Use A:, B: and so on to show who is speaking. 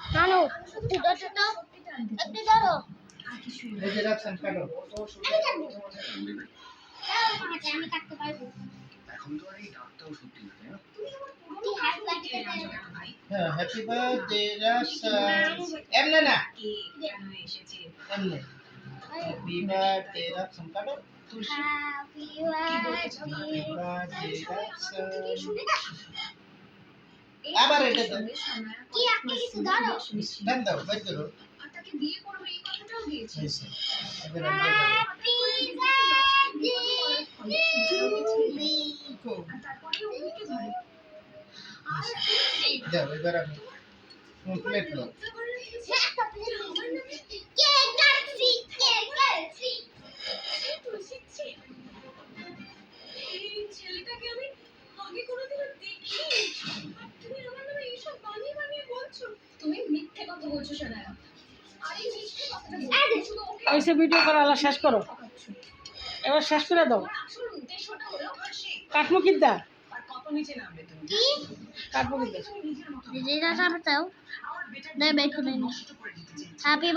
A: নানু একটু ধরো
B: এই যে রাখছেন কাটো।
A: আমি কাটতে পারবো
C: এখন তো আর এই ডাক্তারও সত্যি না, তাই না?
A: তুই হাত লাগিয়ে দে
B: হ্যাঁ, হ্যাপি বার্থডে রাসেল। এমনে না, এমনে। হ্যাপি বার্থডে রাসেল কাটো।
A: Happy
B: happy
A: birthday
B: birthday Rasel. আবার এটা দাও।
A: কি আপনি কিছু ধরো
B: দেন দাও, বের করো।
D: তাকে বিয়ে করবে এই কথাটাও দিয়েছে।
B: হয়েছে। এবার আমরা দাও।
A: হ্যাপি বার্থডে
B: কো।
D: আর তারপরে ওকে ধরে আর এই
B: দাও, এবার আমি প্লেট নাও।
D: লজ্জা করে রেখেছে।
A: কেক কাটছি কেক কাটছি
D: তুলসী এই ছেলেটাকে আমি আগে কোনোদিনও দেখিনি। আর তুমি আমার নামে এইসব বানিয়ে বানিয়ে বলছো। তুমি মিথ্যে কথা বলছো সোনায়া। আর এই মিথ্যে কথাটা বলছো শুধু ওকে
E: ऐसे वीडियो करा ला शेष करो
D: ঠকাচ্ছো।
E: এবার শেষ করে দাও
D: তোমার আসল উদ্দেশ্যটা হলো হাসি।
E: কাটমু কিদা
D: আর কত নিচে নামবে তুমি?
A: কি
E: কাটমু কিদা
D: তুমি নিজের মতো
A: দিদিরা সামনে দাও
D: আমার বেটার
A: দে বের করে নি
D: নষ্ট করে দিতে চাইছো।
A: হ্যাপি